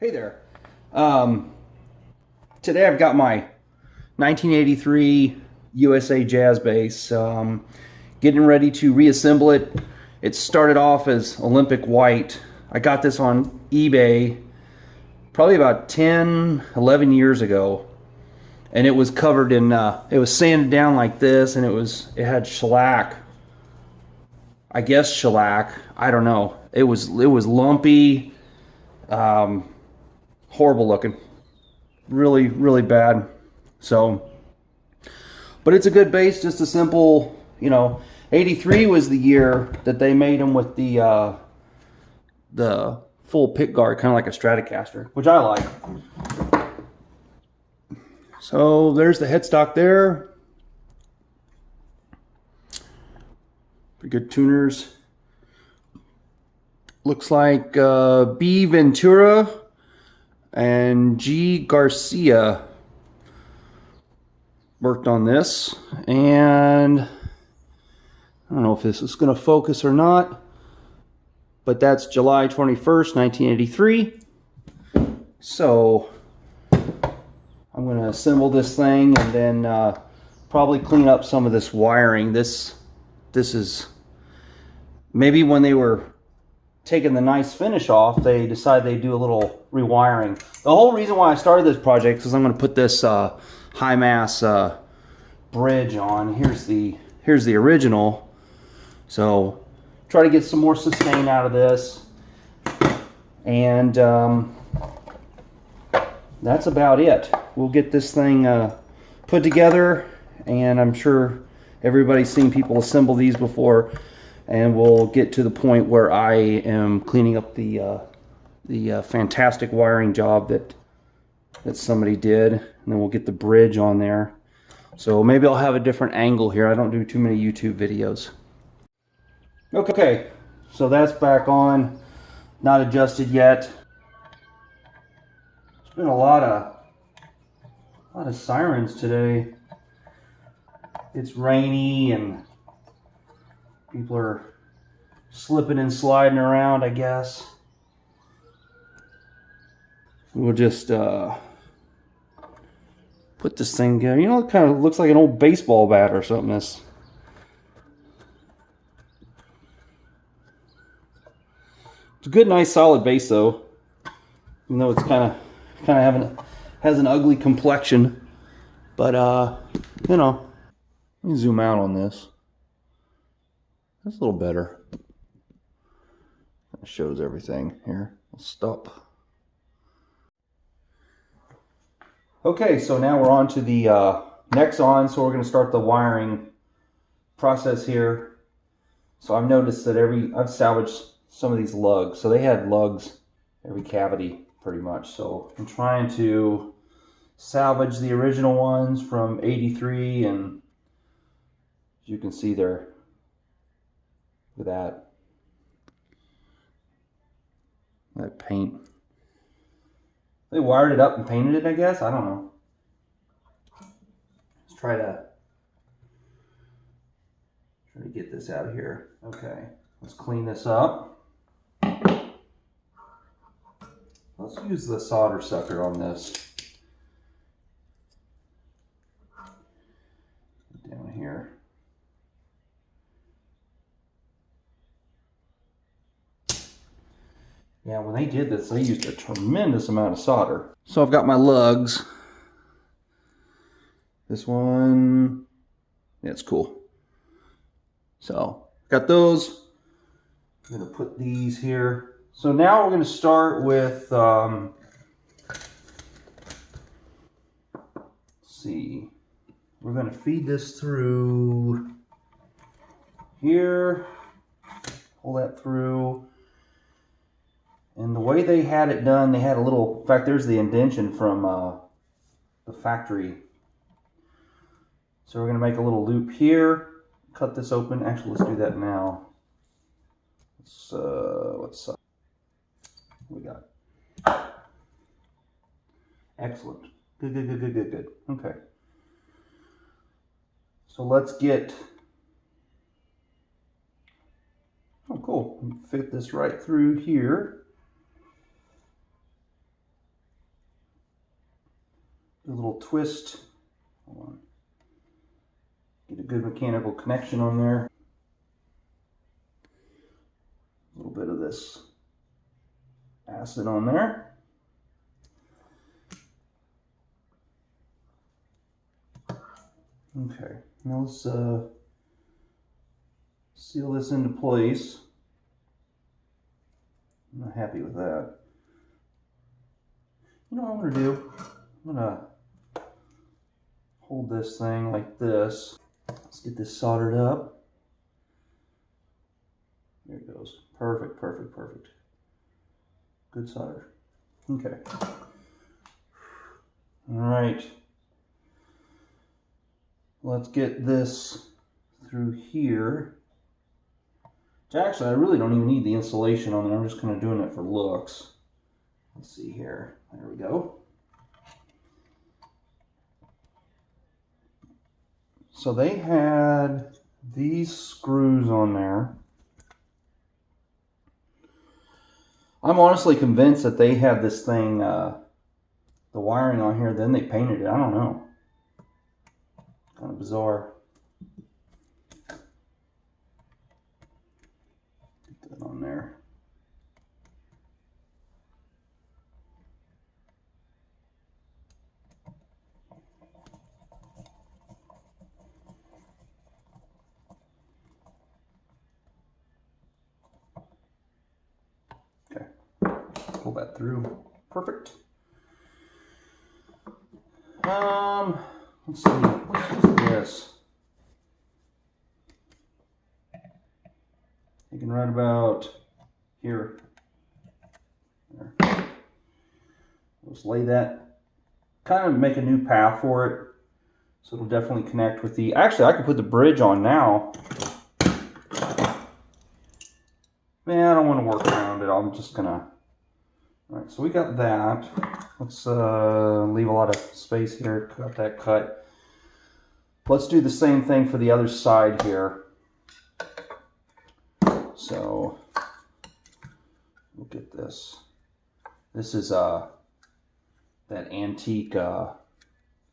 Hey there. Um, Today I've got my 1983 USA Jazz bass. Getting ready to reassemble it. It started off as Olympic white. I got this on eBay probably about 10, 11 years ago. And it was covered in, it was sanded down like this, and it had shellac. I guess shellac. I don't know. It was lumpy. Um, Horrible looking, really bad. So, but it's a good bass, just a simple, 83 was the year that they made them with the full pick guard, kind of like a Stratocaster, which I like. So there's the headstock there. Pretty good tuners. Looks like B Ventura and G Garcia worked on this, and I don't know if this is going to focus or not, but that's July 21st, 1983. So I'm going to assemble this thing and then probably clean up some of this wiring. This is maybe when they were taking the nice finish off, they decided they'd do a little rewiring. The whole reason why I started this project is I'm going to put this high mass bridge on. Here's the original. So try to get some more sustain out of this, and that's about it. We'll get this thing put together, and I'm sure everybody's seen people assemble these before. And we'll get to the point where I am cleaning up the fantastic wiring job that somebody did, and then we'll get the bridge on there. So maybe I'll have a different angle here. I don't do too many YouTube videos. Okay, so that's back on, not adjusted yet. There's been a lot of sirens today. It's rainy and people are slipping and sliding around, I guess. We'll just put this thing together. It kind of looks like an old baseball bat or something. It's a good, nice, solid bass, though. Even though it's kind of has an ugly complexion. But let me zoom out on this. That's a little better. That shows everything here. Let's stop. Okay, so now we're on to the next on. So we're going to start the wiring process here. So I've noticed that I've salvaged some of these lugs. So they had lugs every cavity pretty much. So I'm trying to salvage the original ones from 83, and as you can see there, look at that paint. They wired it up and painted it, I guess. I don't know. Let's try to get this out of here. Okay, let's clean this up. Let's use the solder sucker on this. Down here. Yeah, when they did this, they used a tremendous amount of solder. So I've got my lugs. This one, yeah, it's cool. So, got those. I'm gonna put these here. So now we're gonna start with, let's see. We're gonna feed this through here. Pull that through. And the way they had it done, they had a little, in fact, there's the indentation from the factory. So we're going to make a little loop here, cut this open. Actually, let's do that now. Let's what we got? Excellent. Good. Okay. So let's get, oh cool, fit this right through here. a little twist. Hold on. Get a good mechanical connection on there. A little bit of this acid on there. Okay, now let's seal this into place. I'm not happy with that. You know what I'm going to do? I'm going to hold this thing like this. Let's get this soldered up. There it goes. Perfect, perfect, perfect. Good solder. Okay. All right. Let's get this through here. Actually, I really don't even need the insulation on there. I'm just kind of doing it for looks. Let's see here. There we go. So they had these screws on there. I'm honestly convinced that they had this thing, the wiring on here, then they painted it. I don't know. Kind of bizarre. Get that on there. Okay. Pull that through. Perfect. Let's see. What's this? Thinking right about here. There. Let's lay that. Kind of make a new path for it, so it'll definitely connect with the. Actually, I could put the bridge on now. Man, I don't want to work around it. I'm just gonna. All right, so we got that. Let's leave a lot of space here. Cut that cut. Let's do the same thing for the other side here. So look at this. This is that antique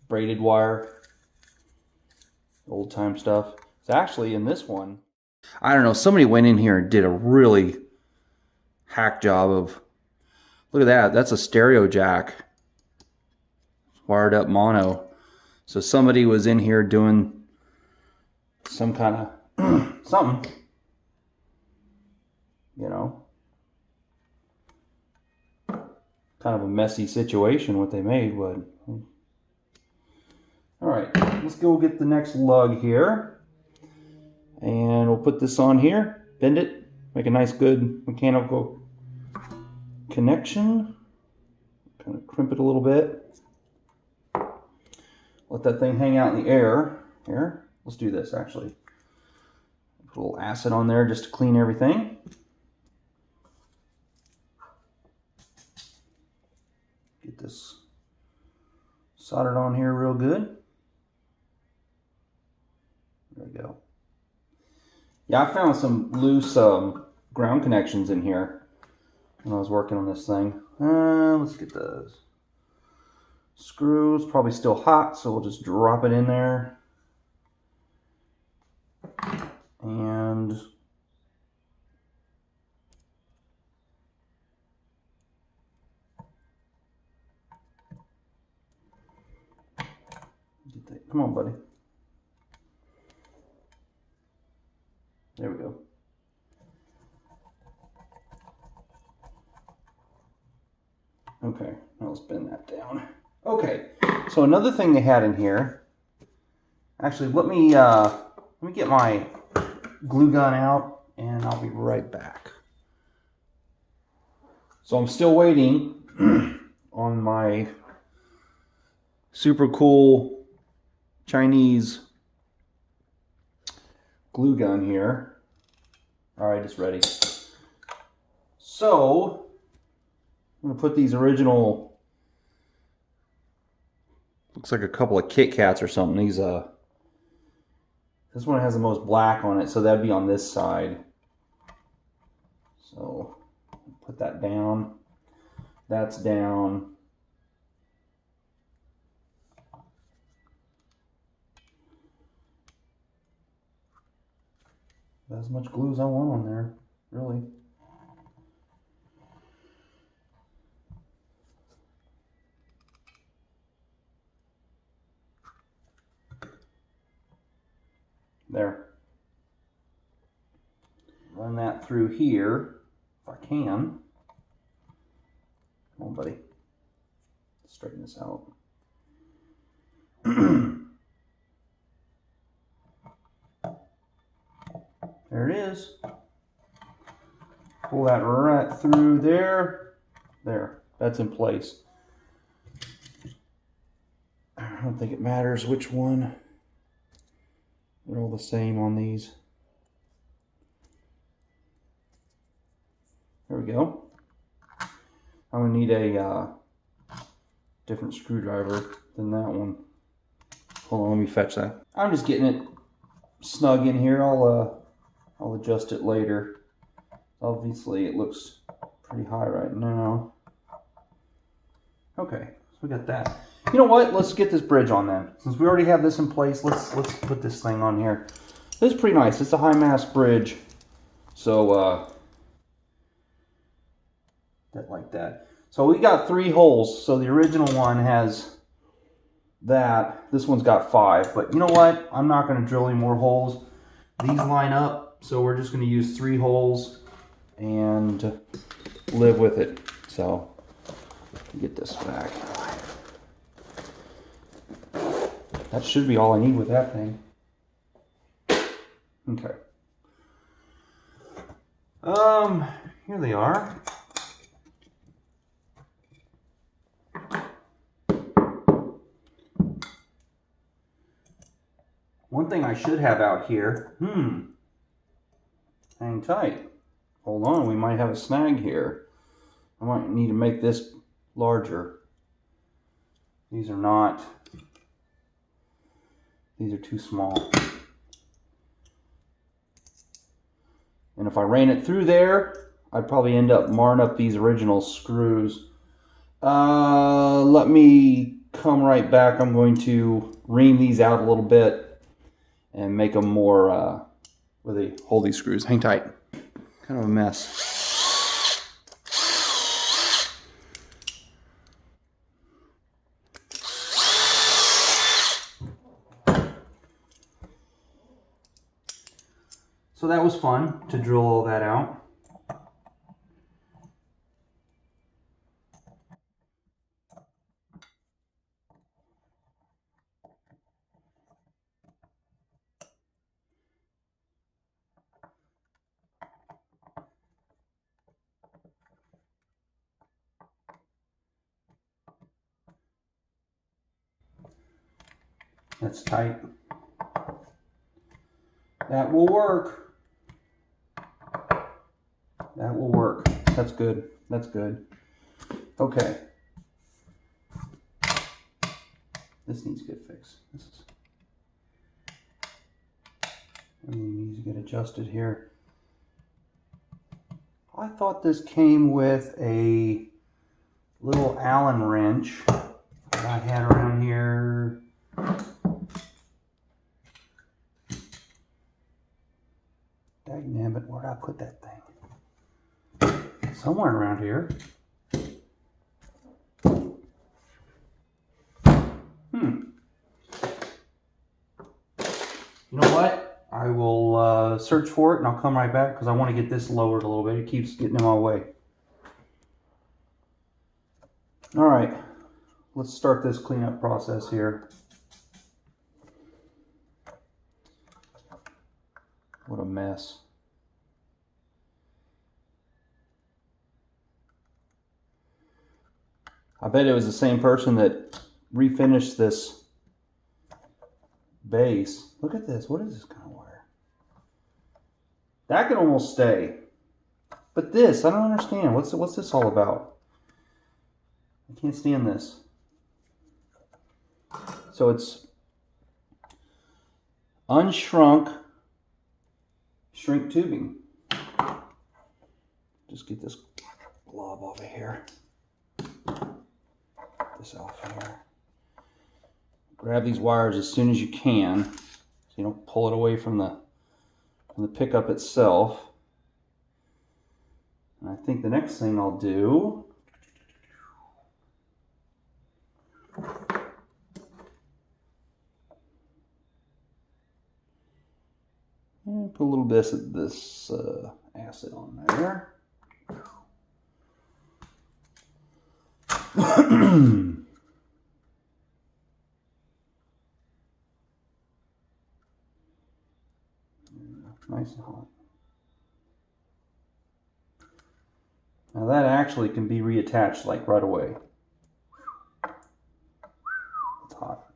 braided wire, old time stuff. It's actually in this one. I don't know. Somebody went in here and did a really hack job of. Look at that. That's a stereo jack. Wired up mono. So somebody was in here doing some kind of something. You know. Kind of a messy situation what they made, but. Alright, let's go get the next lug here. And we'll put this on here, bend it, make a nice good mechanical connection. Kind of crimp it a little bit. Let that thing hang out in the air. Here, let's do this actually. Put a little acid on there just to clean everything. Get this soldered on here real good. There we go. Yeah, I found some loose ground connections in here when I was working on this thing. Let's get those screws. Probably still hot, so we'll just drop it in there. And get that. Come on, buddy. There we go. Okay, now let's bend that down. Okay, so another thing they had in here. Actually, let me get my glue gun out, and I'll be right back. So I'm still waiting on my super cool Chinese glue gun here. All right, it's ready. So I'm gonna put these original, looks like a couple of Kit Kats or something. These this one has the most black on it, so that'd be on this side. So put that down. That's down. As much glue as I want on there, really. There. Run that through here, if I can. Come on, buddy. Straighten this out. There it is. Pull that right through there. There. That's in place. I don't think it matters which one. They're all the same on these. There we go. I'm going to need a different screwdriver than that one. Hold on, let me fetch that. I'm just getting it snug in here. I'll adjust it later. Obviously, it looks pretty high right now. Okay, so we got that. You know what? Let's get this bridge on then. Since we already have this in place, let's put this thing on here. This is pretty nice. It's a high mast bridge. So, that like that. So we got 3 holes. So the original one has that. This one's got 5. But you know what? I'm not going to drill any more holes. These line up. So we're just going to use 3 holes and live with it. So get this back. That should be all I need with that thing. Okay. Here they are. One thing I should have out here. Hang tight. Hold on, we might have a snag here. I might need to make this larger. These are not. These are too small. And if I ran it through there, I'd probably end up marring up these original screws. Let me come right back. I'm going to ream these out a little bit and make them more where they hold these screws. Hang tight. Kind of a mess. So that was fun to drill all that out. That's tight. That will work. That will work. That's good. That's good. Okay. This needs to get fixed. Everything needs to get adjusted here. I thought this came with a little Allen wrench that I had around here. Dagnabbit, where'd I put that thing? Somewhere around here. You know what? I will search for it and I'll come right back because I want to get this lowered a little bit. It keeps getting in my way. All right, let's start this cleanup process here. What a mess. I bet it was the same person that refinished this base. Look at this. What is this kind of wire? That can almost stay. But this, I don't understand. What's this all about? I can't stand this. So it's unshrunk shrink tubing. Just get this glob off of here. This off here. Grab these wires as soon as you can so you don't pull it away from the the pickup itself. And I think the next thing I'll do put a little bit of this acid on there. Nice and hot. Now that actually can be reattached like right away. It's hot.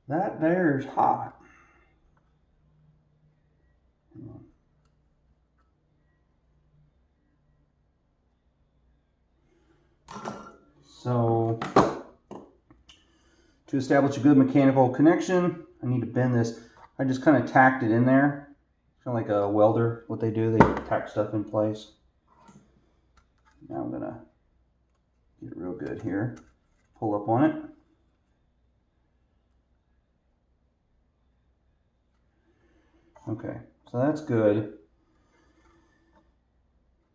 That there's hot. So, to establish a good mechanical connection, I need to bend this. I just kind of tacked it in there. Kind of like a welder, what they do, they tack stuff in place. Now I'm going to get it real good here. Pull up on it. Okay, so that's good.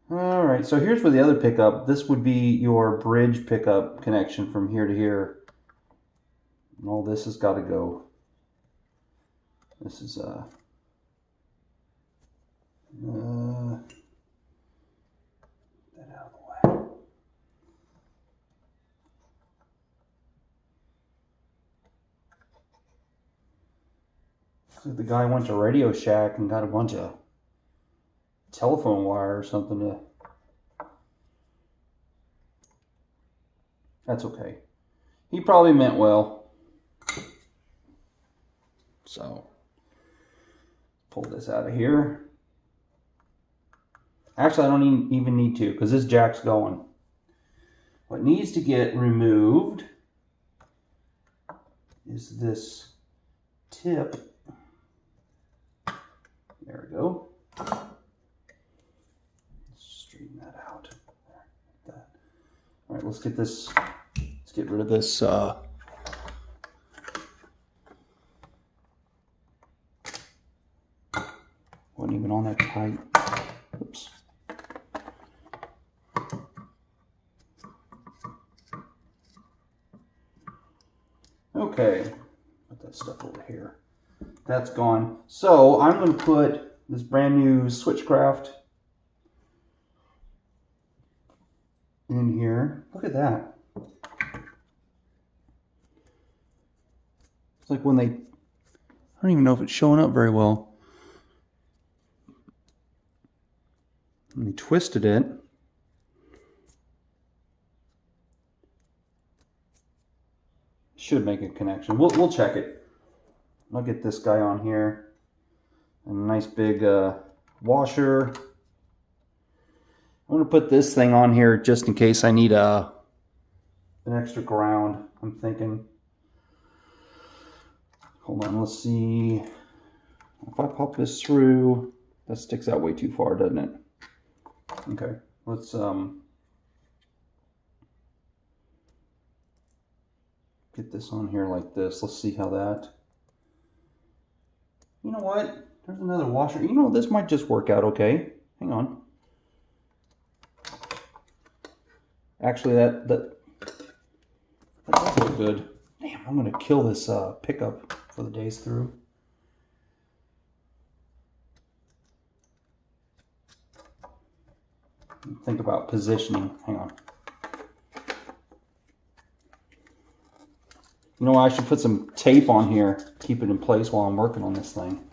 Alright, so here's for the other pickup. This would be your bridge pickup connection from here to here. And all this has got to go. This is get that out of the way. So the guy went to Radio Shack and got a bunch of telephone wire or something to... That's okay. He probably meant well. So, pull this out of here. Actually, I don't even need to, because this jack's going. What needs to get removed is this tip. There we go. Straighten that out. Like that. All right, let's get this. Let's get rid of this. Wasn't even on that tight. Oops. Okay, put that stuff over here. That's gone. So I'm going to put this brand new Switchcraft in here. Look at that. It's like when they, I don't even know if it's showing up very well. When they twisted it. Should make a connection. We'll check it. I'll get this guy on here. And a nice big washer. I'm going to put this thing on here just in case I need an extra ground. I'm thinking. Hold on, let's see. If I pop this through, that sticks out way too far, doesn't it? Okay, let's get this on here like this. Let's see how that... You know what? There's another washer. You know, this might just work out okay. Hang on. Actually, that does look good. Damn, I'm going to kill this pickup for the days through. Think about positioning. Hang on. You know what? I should put some tape on here. Keep it in place while I'm working on this thing.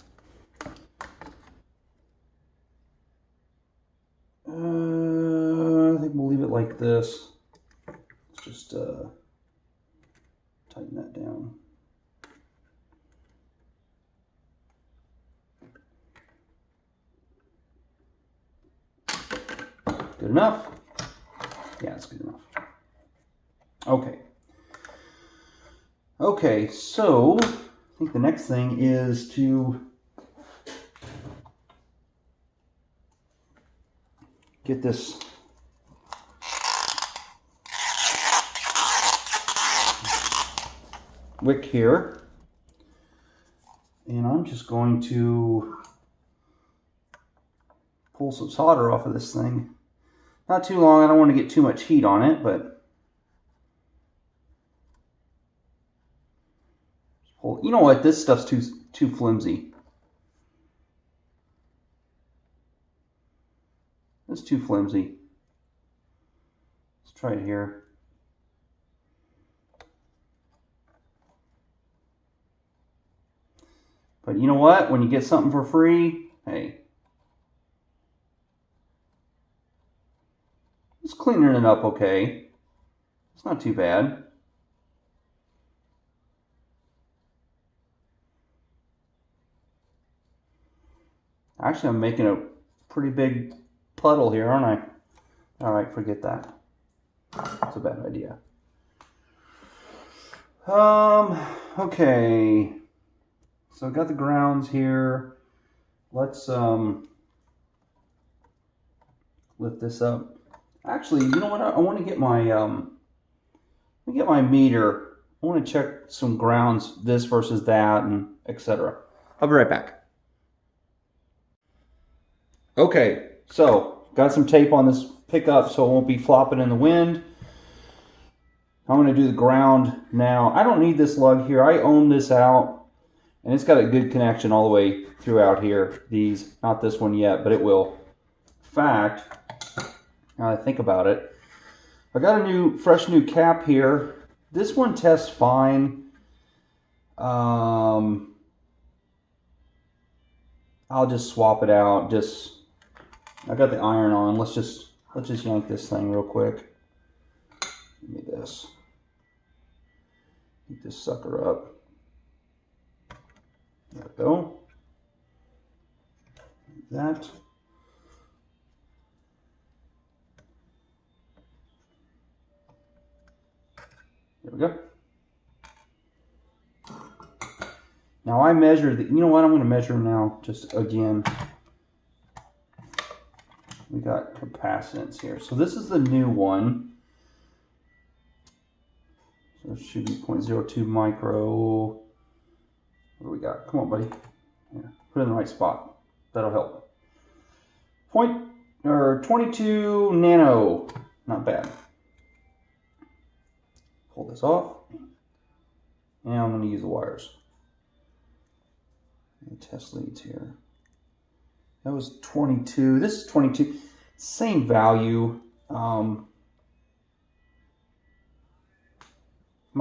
I think we'll leave it like this. Let's just tighten that down. Good enough? Yeah, it's good enough. Okay. Okay, so I think the next thing is to get this wick here, and I'm just going to pull some solder off of this thing. Not too long. I don't want to get too much heat on it, but pull. You know what? This stuff's too flimsy. It's too flimsy. Let's try it here. But you know what? When you get something for free, hey, it's cleaning it up okay. It's not too bad. Actually, I'm making a pretty big puddle here, aren't I? All right, forget that. That's a bad idea. Okay. So I've got the grounds here. Let's lift this up. Actually, you know what? I want to get my meter. I want to check some grounds, this versus that, and etc. I'll be right back. Okay, so got some tape on this pickup so it won't be flopping in the wind. I'm going to do the ground now. I don't need this lug here. I own this out. And it's got a good connection all the way throughout here. These, not this one yet, but it will. In fact, now I think about it, I got a fresh new cap here. This one tests fine. I'll just swap it out. I got the iron on. Let's just yank this thing real quick. Give me this. Heat this sucker up. There we go. Like that. There we go. Now I measured, you know what, I'm going to measure now just again. We got capacitance here. So this is the new one. So it should be 0.02 micro. What do we got? Come on, buddy. Here, put it in the right spot. That'll help. 22 nano. Not bad. Pull this off. And I'm going to use the wires. Test leads here. That was 22. This is 22. Same value. Might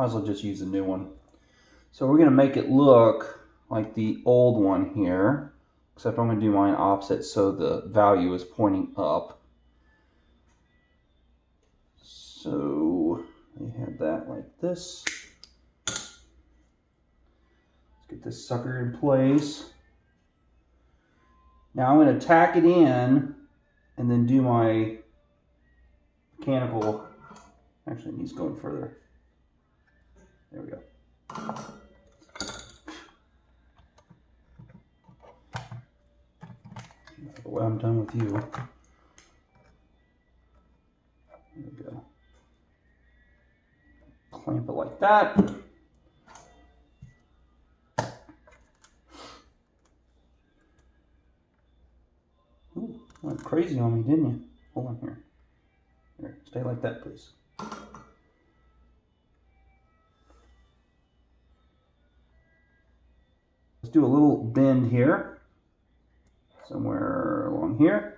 as well just use the new one. So we're going to make it look like the old one here, except I'm going to do mine opposite so the value is pointing up. So we have that like this. Let's get this sucker in place. Now I'm going to tack it in and then do my mechanical. Actually, it needs going further. There we go. Well, I'm done with you. There we go. Clamp it like that. Ooh, went crazy on me, didn't you? Hold on here. Here, stay like that, please. Let's do a little bend here. Somewhere along here.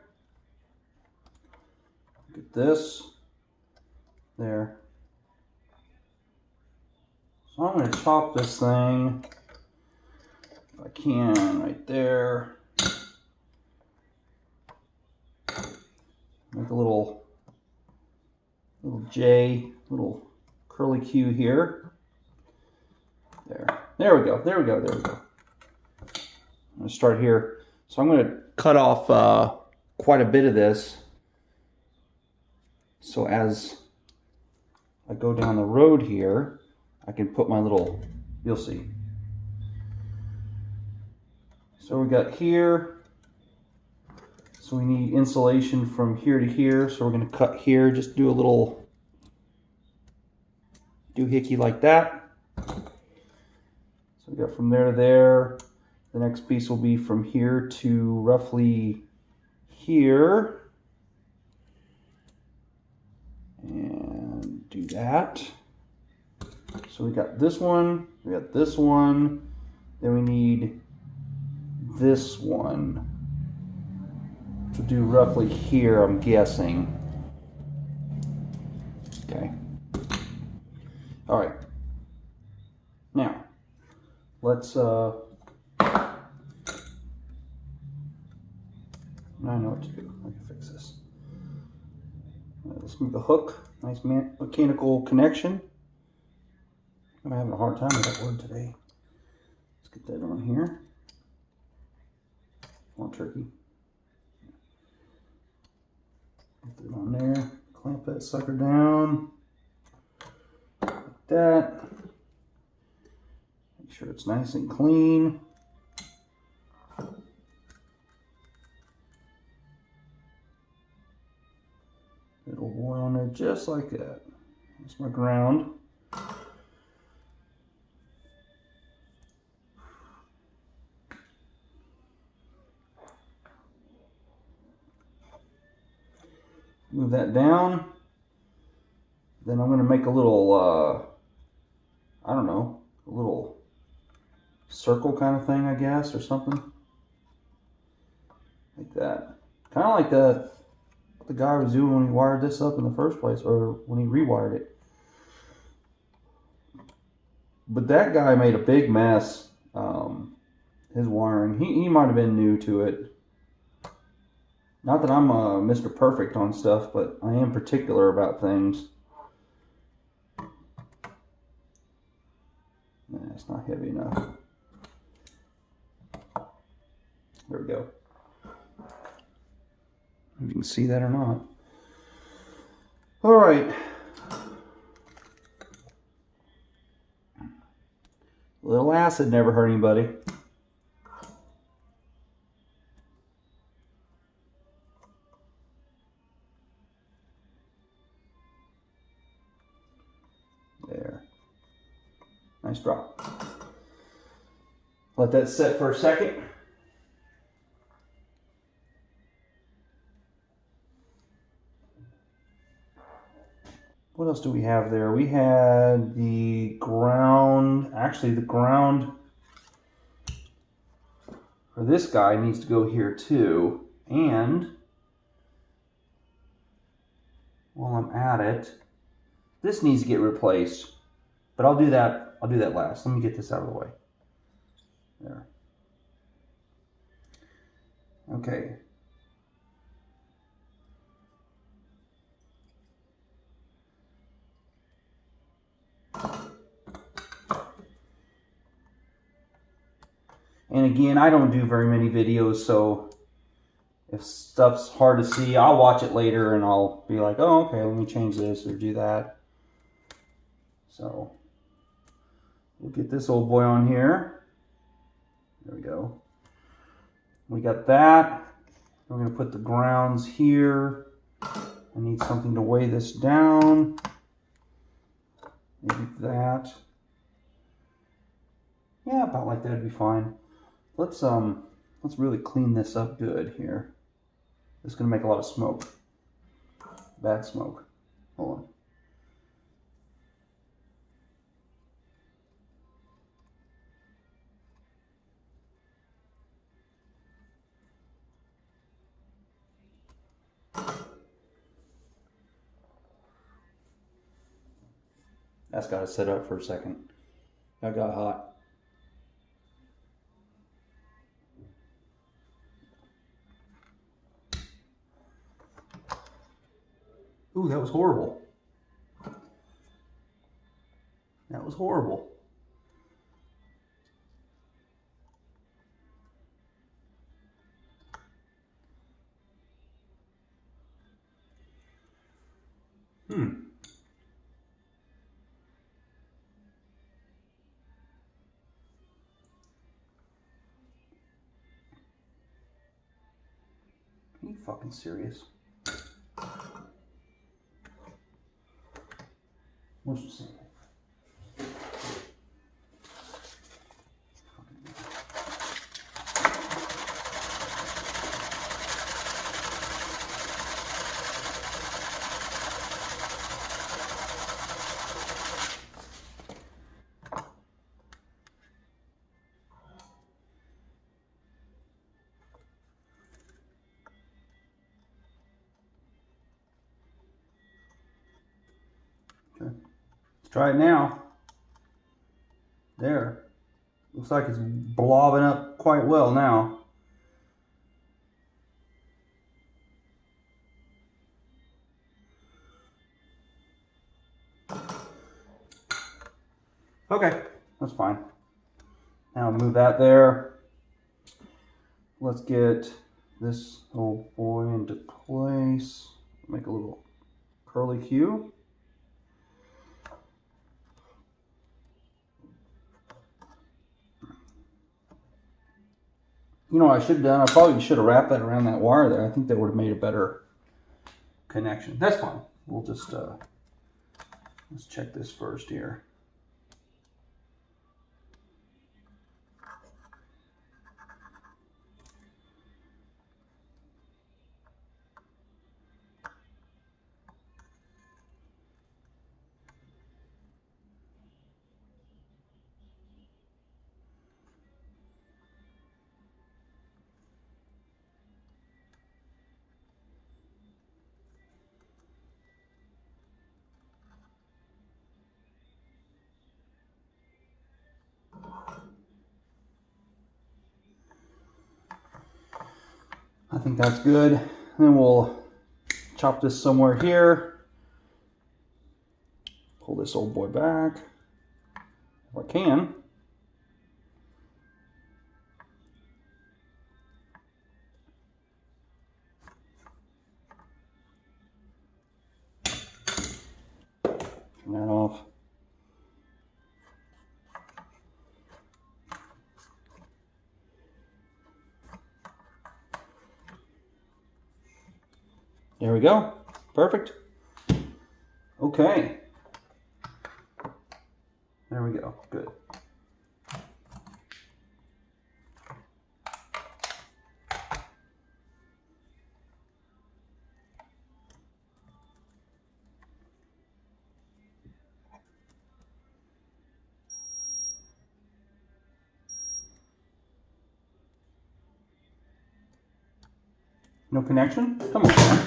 Look at this. There. So I'm going to chop this thing, if I can, right there. Make a little J, little curly Q here. There we go, there we go, there we go. I'm going to start here. So I'm going to cut off quite a bit of this. So as I go down the road here, I can put my little, you'll see. So we got here. So we need insulation from here to here. So we're going to cut here, just do a little doohickey like that. So we got from there to there. The next piece will be from here to roughly here and do that. So we got this one, we got this one, then we need this one to do roughly here, I'm guessing. Okay. All right. Now, let's, I know what to do. I can fix this. Let's move the hook. Nice mechanical connection. I'm having a hard time with that word today. Let's get that on here. On turkey. Get that on there. Clamp that sucker down. Like that. Make sure it's nice and clean. It'll boil on there just like that. That's my ground. Move that down. Then I'm going to make a little, I don't know, a little circle kind of thing, I guess, or something. Like that. Kind of like what the guy was doing when he wired this up in the first place, or when he rewired it. But that guy made a big mess, his wiring. He might have been new to it. Not that I'm Mr. Perfect on stuff, but I am particular about things. Nah, it's not heavy enough. There we go. If you can see that or not. All right. A little acid never hurt anybody. There. Nice drop. Let that set for a second. What else do we have there? We had the ground. Actually, the ground for this guy needs to go here too. And while I'm at it, this needs to get replaced. But I'll do that last. Let me get this out of the way. There. Okay. And again, I don't do very many videos, so if stuff's hard to see, I'll watch it later and I'll be like, oh, okay, let me change this or do that. So we'll get this old boy on here. There we go. We got that. We're going to put the grounds here. I need something to weigh this down. Maybe that. Yeah, about like that would be fine. Let's really clean this up good here. It's gonna make a lot of smoke. Bad smoke. Hold on. That's got to sit up for a second. That got hot. Ooh, that was horrible. That was horrible. Are you fucking serious? What's the same? Try it now. There. Looks like it's blobbing up quite well now. Okay, that's fine. Now move that there. Let's get this old boy into place. Make a little curly cue. You know what I should have done? I probably should have wrapped that around that wire there. I think that would have made a better connection. That's fine. We'll just, let's check this first here. I think that's good. Then we'll chop this somewhere here. Pull this old boy back if I can. Turn that off. There we go. Perfect. Okay. There we go. Good. No connection? Come on.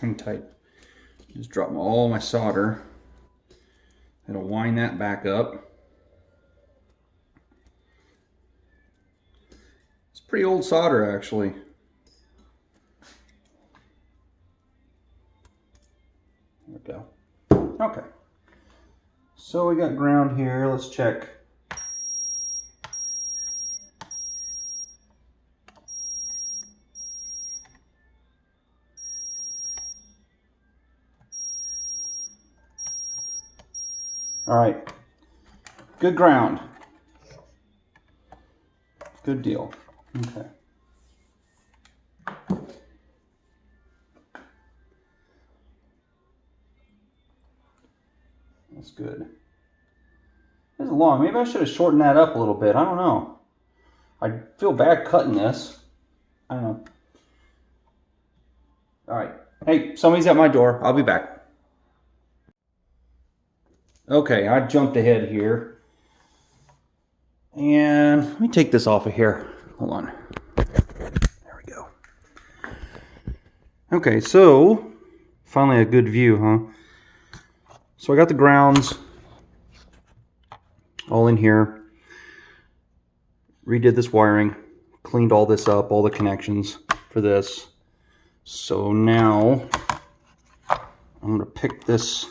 Hang tight. Just drop all my solder. It'll wind that back up. It's pretty old solder, actually. There we go. Okay. So we got ground here. Let's check. All right, good ground. Good deal. Okay. That's good. This is long. Maybe I should have shortened that up a little bit. I don't know. I feel bad cutting this. I don't know. All right. Hey, somebody's at my door. I'll be back. Okay, I jumped ahead here. And let me take this off of here. Hold on. There we go. Okay, so finally a good view, huh? So I got the grounds all in here. Redid this wiring. Cleaned all this up, all the connections for this. So now I'm going to pick this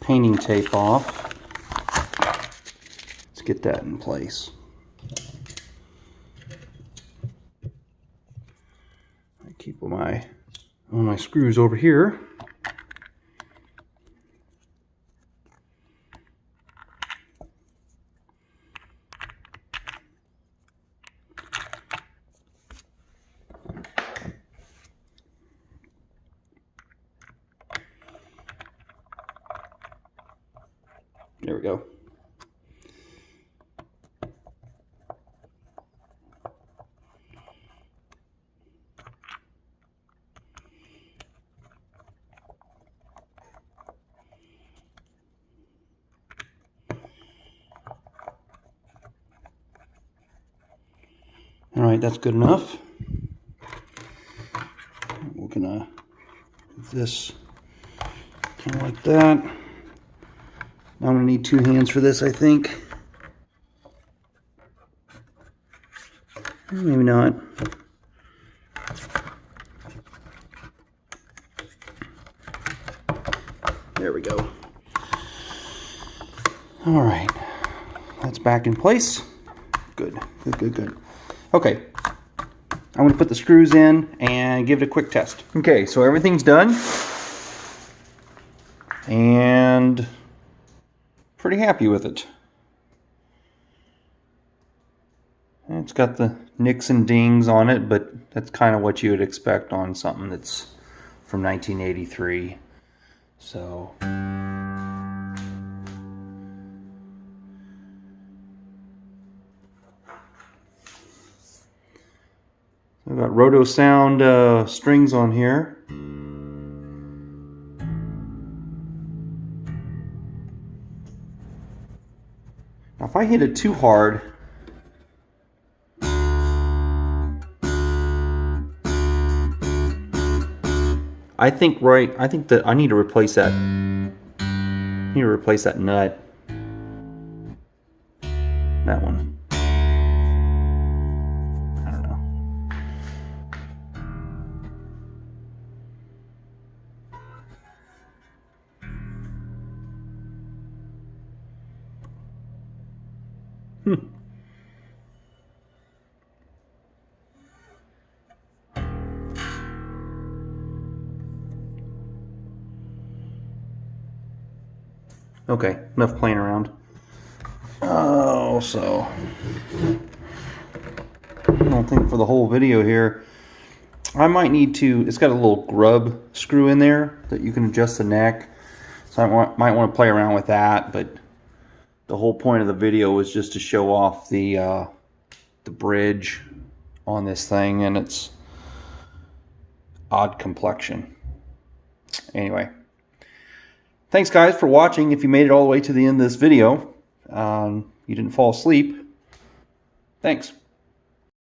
painting tape off. Let's get that in place. I keep all my screws over here. There we go. All right, that's good enough. We'll gonna do this kind of like that. I'm gonna need 2 hands for this, I think. Maybe not. There we go. All right, that's back in place. Good, good, good, good. Okay, I'm gonna put the screws in and give it a quick test. Okay, so everything's done. And pretty happy with it. It's got the nicks and dings on it, but that's kind of what you would expect on something that's from 1983. So I've got Roto Sound strings on here. Now if I hit it too hard, I think that I need to replace that. I need to replace that nut. That one. I don't know. Okay, enough playing around. Oh, so I don't think for the whole video here, I might need to, it's got a little grub screw in there that you can adjust the neck. So I might want to play around with that, but the whole point of the video was just to show off the bridge on this thing and its odd complexion. Anyway. Thanks guys for watching. If you made it all the way to the end of this video, you didn't fall asleep, thanks.